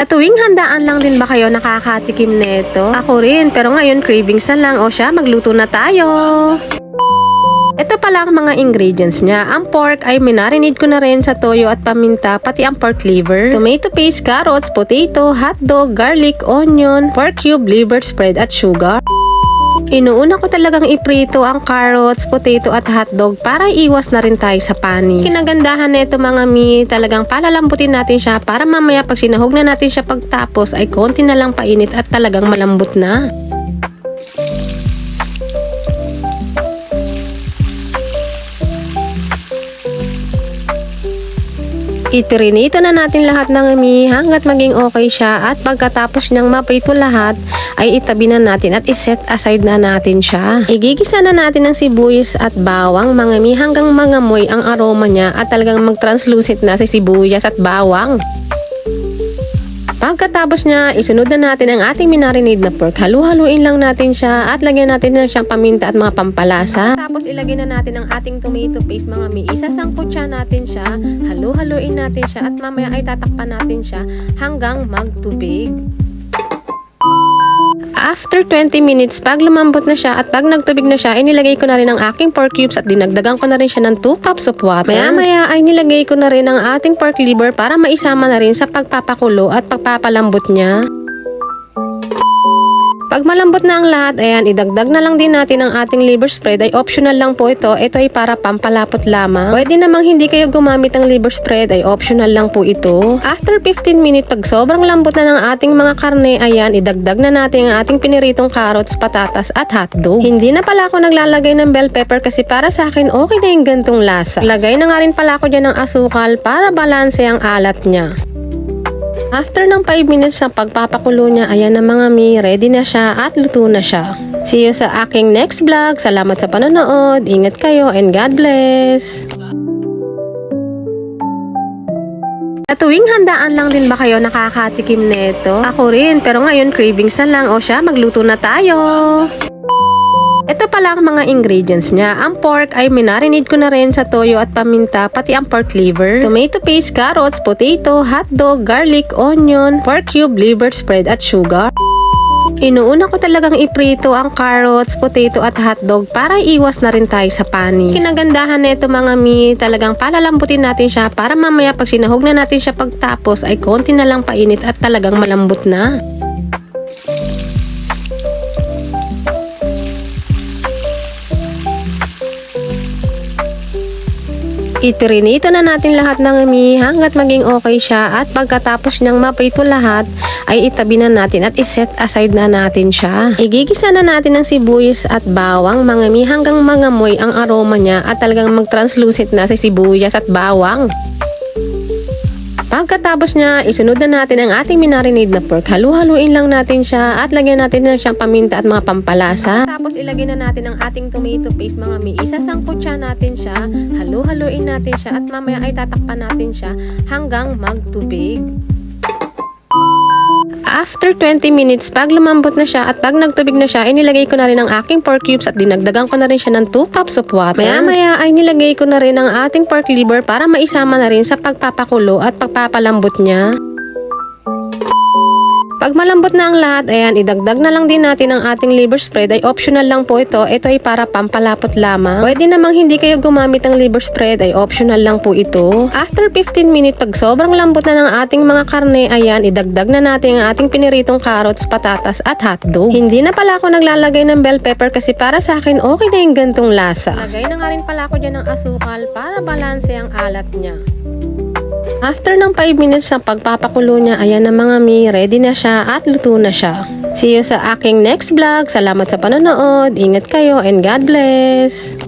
Sa tuwing handaan lang din ba kayo nakakatikim neto? Ako rin, pero ngayon cravings na lang. O siya, magluto na tayo. Ito pala ang mga ingredients niya. Ang pork ay minarinade ko na rin sa toyo at paminta, pati ang pork liver, tomato paste, carrots, potato, hotdog, garlic, onion, pork cube, liver spread at sugar. Inuuna ko talagang iprito ang carrots, potato at hotdog para iwas na rin tayo sa panis. Kinagandahan nito mga mi, talagang palalambutin natin siya para mamaya pag sinahog na natin siya pagtapos ay konti na lang painit at talagang malambot na. Itirinito na natin lahat ng mi hanggat maging okay siya at pagkatapos niyang maprito lahat ay itabi na natin at iset aside na natin siya. Igigisa na natin ng sibuyas at bawang mga mi hanggang mangamoy ang aroma niya at talagang mag-translucent na si sibuyas at bawang. Pagkatapos niya, isunod na natin ang ating minarinade na pork. Halu-haluin lang natin siya at lagyan natin na siyang paminta at mga pampalasa. Tapos ilagay na natin ang ating tomato paste mga mi. Isasangkot siya natin siya. Halu-haluin natin siya at mamaya ay tatakpan natin siya hanggang magtubig. After 20 minutes, pag lumambot na siya at pag nagtubig na siya, inilagay ko na rin ang aking pork cubes at dinagdagan ko na rin siya ng 2 cups of water. Maya-maya ay nilagay ko na rin ang ating pork liver para maisama na rin sa pagpapakulo at pagpapalambot niya. Pag malambot na ang lahat, ayan, idagdag na lang din natin ang ating liver spread. Ay optional lang po ito. Ito ay para pampalapot lamang. Pwede namang hindi kayo gumamit ng liver spread. Ay optional lang po ito. After 15 minutes, pag sobrang lambot na ng ating mga karne, ayan, idagdag na natin ang ating piniritong carrots, patatas at hotdog. Hindi na pala ako naglalagay ng bell pepper kasi para sa akin okay na yung gantong lasa. Lagay na nga rin pala ako dyan ng asukal para balanse ang alat niya. After ng 5 minutes sa pagpapakulo niya, ayan na mga mi, ready na siya at luto na siya. See you sa aking next vlog. Salamat sa panonood. Ingat kayo and God bless. Sa tuwing handaan lang din ba kayo nakakatikim neto? Ako rin, pero ngayon cravings na lang. O siya, magluto na tayo. Ito pala ang mga ingredients niya. Ang pork ay minarinade ko na rin sa toyo at paminta, pati ang pork liver, tomato paste, carrots, potato, hotdog, garlic, onion, pork cube, liver spread at sugar. Inuuna ko talagang iprito ang carrots, potato at hotdog para iwas na rin tayo sa panis. Kinagandahan nito mga mi, talagang palalambutin natin siya para mamaya pag sinahog na natin siya pagtapos ay konti na lang painit at talagang malambot na. Itirinito na natin lahat ng mi hanggat maging okay siya at pagkatapos niyang maprito lahat ay itabi na natin at iset aside na natin siya. Igigisa na natin ng sibuyas at bawang mga mi hanggang mangamoy ang aroma niya at talagang mag-translucent na si sibuyas at bawang. Pagkatapos niya, isunod na natin ang ating minarinade na pork. Halu-haluin lang natin siya at lagyan natin na siyang paminta at mga pampalasa. Tapos ilagay na natin ang ating tomato paste mga mi. Isasangkot siya natin siya. Halu-haluin natin siya at mamaya ay tatakpan natin siya hanggang magtubig. After 20 minutes, pag lumambot na siya at pag nagtubig na siya, inilagay ko na rin ang aking pork cubes at dinagdagan ko na rin siya ng 2 cups of water. Maya-maya ay nilagay ko na rin ang ating pork liver para maisama na rin sa pagpapakulo at pagpapalambot niya. Pag malambot na ang lahat, ayan, idagdag na lang din natin ang ating liver spread. Ay optional lang po ito. Ito ay para pampalapot lamang. Pwede namang hindi kayo gumamit ng liver spread. Ay optional lang po ito. After 15 minutes, pag sobrang lambot na ng ating mga karne, ayan, idagdag na natin ang ating piniritong carrots, patatas at hotdog. Hindi na pala ako naglalagay ng bell pepper kasi para sa akin okay na yung gantong lasa. Lagay na nga rin pala ako dyan ng asukal para balanse ang alat niya. After ng 5 minutes sa pagpapakulo niya, ayan na mga mi, ready na siya at luto na siya. See you sa aking next vlog. Salamat sa panonood. Ingat kayo and God bless.